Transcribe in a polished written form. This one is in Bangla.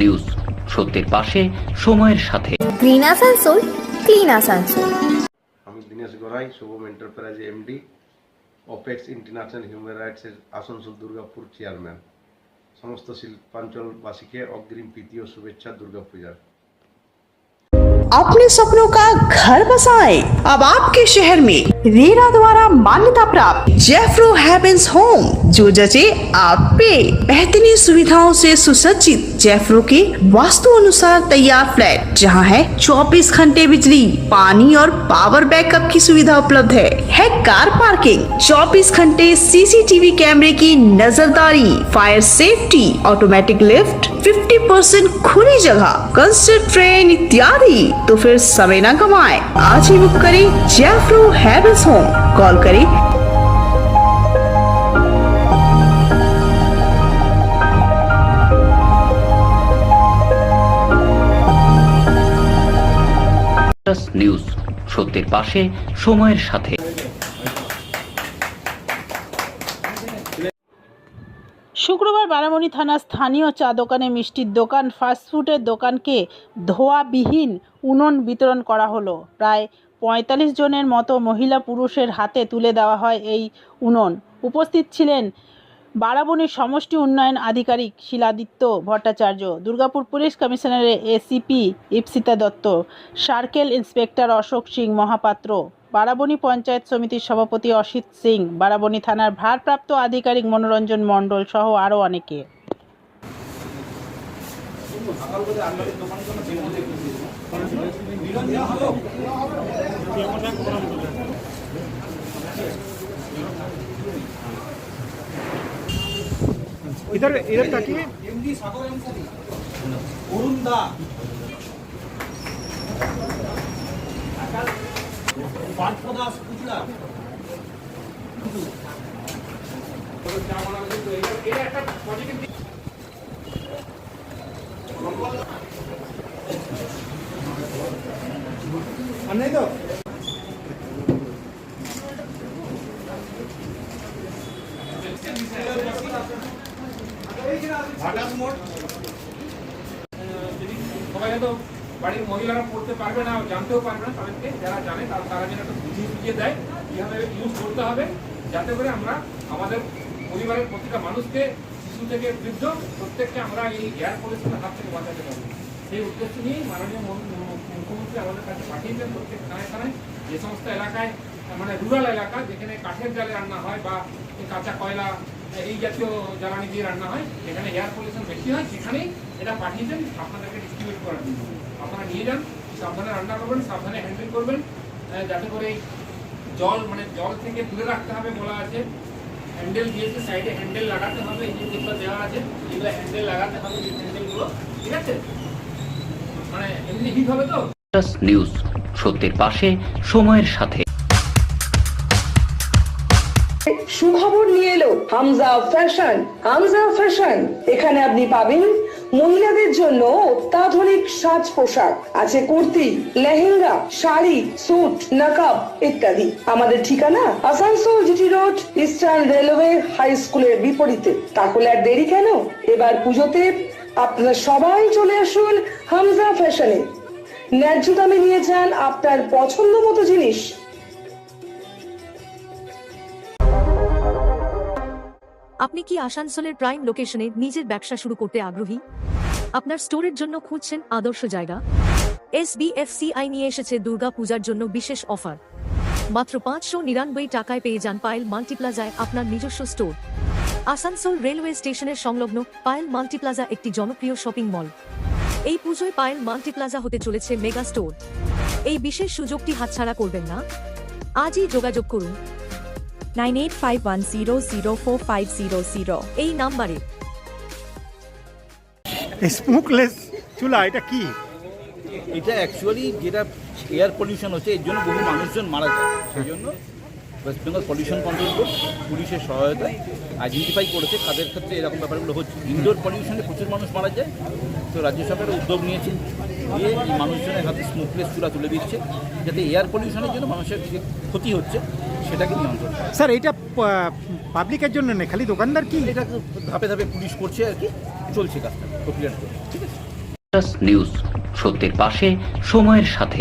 নিউজ সত্যের পাশে সময়ের সাথে। Green Asansol, clean Asansol. আমি Dinesh Garai, Shubham enterprise MD, Apex International human রাইটসের আসানসোল দুর্গাপুর চেয়ারম্যান। সমস্ত শিল্পাঞ্চলবাসীকে অগ্রিম প্রীতি ও শুভেচ্ছা দুর্গাপূজার। अपने सपनों का घर बसाएं। अब आपके शहर में रेरा द्वारा मान्यता प्राप्त जेफ्रो हेवेंस होम, जो जचे आप पे। बेहतरीन सुविधाओं से सुसज्जित जेफ्रो के वास्तु अनुसार तैयार फ्लैट, जहां है 24 घंटे बिजली, पानी और पावर बैकअप की सुविधा उपलब्ध है कार पार्किंग, 24 घंटे सीसीटीवी कैमरे की नजरदारी, फायर सेफ्टी, ऑटोमेटिक लिफ्ट, 50% खुली जगह, कंस्ट्रक्ट ट्रेन इत्यादि। तो फिर समय न गवाएं, आज ही बुक करें जेफ्रो हेवेंस होम। कॉल करें নিউজ সত্যের পাশে সময়ের সাথে। শুক্রবার বারামণি থানার স্থানীয় চা দোকানে, মিষ্টির দোকান, ফাস্টফুডের দোকানকে ধোঁয়াবিহীন উনুন বিতরণ করা হলো। প্রায় 45 জনের মতো মহিলা পুরুষের হাতে তুলে দেওয়া হয় এই উনুন। উপস্থিত ছিলেন বারাবণীর সমষ্টি উন্নয়ন আধিকারিক শিলাদিত্য ভট্টাচার্য, দুর্গাপুর পুলিশ কমিশনারের ACP Ipsita Dutta, circle inspector Ashok Singh Mohapatra, Barabani panchayat সমিতির সভাপতি অসিত সিং, বারাবণী থানার ভারপ্রাপ্ত আধিকারিক মনোরঞ্জন মণ্ডল সহ আরও অনেকে। इधर ताकिए। एमडी सागर अंसारी, अरुण दा, पार्थदास कुचला, नहीं तो সবাই হয়তো বাড়ির মহিলারা পড়তে পারবে না, জানতেও পারবে না, তাদেরকে যারা জানে তারা যেন একটা বুঝিয়ে দেয় কীভাবে ইউজ করতে হবে, যাতে করে আমরা আমাদের পরিবারের প্রতিটা মানুষকে, শিশু থেকে বৃদ্ধ প্রত্যেককে আমরা এই এয়ার পলিউশনের হাত থেকে বাঁচাতে পারবো। সেই উদ্দেশ্য নিয়েই মাননীয় মুখ্যমন্ত্রী আমাদের কাছে পাঠিয়েছেন প্রত্যেক থানায় থানায় যে সমস্ত এলাকায়, মানে রুরাল এলাকা যেখানে কাঠের জালে রান্না হয় বা কাঁচা কয়লা এই জাতীয় জ্বালানি দিয়ে রান্না হয়, যেখানে এয়ার পলিউশন বেশি হয়, সেখানেই এটা পাঠিয়েছেন আপনাদেরকে ডিস্ট্রিবিউট করার জন্য। আপনারা নিয়ে যান, সাবধানে রান্না করবেন, সাবধানে হ্যান্ডেল করবেন, যাতে করে জল থেকে দূরে রাখতে হবে বলা আছে। হ্যান্ডেল দিয়েছে, সাইডে হ্যান্ডেল লাগাতে হবে, এই যেগুলো দেওয়া আছে এগুলো হ্যান্ডেল লাগাতে হবে, এই হ্যান্ডেলগুলো, ঠিক আছে? মানে এমনি হিট হবে তো। নিউজ সত্যের পাশে সময়ের সাথে। সুখবর নিয়ে এলো হামজা ফ্যাশন। হামজা ফ্যাশন, এখানে আপনি পাবেন মহিলাদের জন্য অত্যাধুনিক সাজ পোশাক, আছে কুর্তি, লেহেঙ্গা, শাড়ি, স্যুট, নকাব ইত্যাদি। আমাদের ঠিকানা Asansol GT Road, Eastern Railway high স্কুলের বিপরীতে। তাহলে আর দেরি কেন, এবার পুজোতে আপনারা সবাই চলে আসুন হামজা ফ্যাশনে। ন্যায্য দামে নিয়ে যান আপনার পছন্দ মতো জিনিস। আপনি কি আসানসোলের প্রাইম লোকেশনে নিজের ব্যবসা শুরু করতে আগ্রহী? আপনার স্টোরের জন্য খুঁজছেন আদর্শ জায়গা? SBFCI নিয়ে এসেছে দুর্গা পূজার জন্য বিশেষ অফার। মাত্র 599 টাকায় পেয়ে যান পায়েল মাল্টিপ্লাজায় আপনার নিজস্ব স্টোর। আসানসোল রেলওয়ে স্টেশনের সংলগ্ন পায়েল মাল্টিপ্লাজা একটি জনপ্রিয় শপিং মল। এই পুজোয় পায়েল মাল্টিপ্লাজা হতে চলেছে মেগা স্টোর। এই বিশেষ সুযোগটি হাতছাড়া করবেন না, আজই যোগাযোগ করুন 9851004500 এই নাম্বারে। স্মোকলেস চুলা এটা কি? এটা অ্যাকচুয়ালি যেটা এয়ার পলিউশন হচ্ছে, এর জন্য বহু মানুষজন মারা যায়। সেই জন্য West Bengal pollution control board পুলিশের সহায়তায় আইডেন্টিফাই করেছে তাদের ক্ষেত্রে এরকম ব্যাপারগুলো হচ্ছে। ইনডোর পলিউশনে প্রচুর মানুষ মারা যায়, তো রাজ্য সরকার উদ্যোগ নিয়েছে, দিয়ে এই মানুষজনের হাতে স্মোকলেস চুলা তুলে দিচ্ছে, যাতে এয়ার পলিউশনের জন্য মানুষের যে ক্ষতি হচ্ছে সেটাকে নিয়ন্ত্রণ করে। স্যার এটা পাবলিকের জন্য নেই, খালি দোকানদার কি? এটা ধাপে ধাপে পুলিশ করছে আর কি, চলছে কাজটা। অ্যাপ্রোপ্রিয়েট করে, ঠিক আছে? নিউজ, সত্যের পাশে, সময়ের সাথে।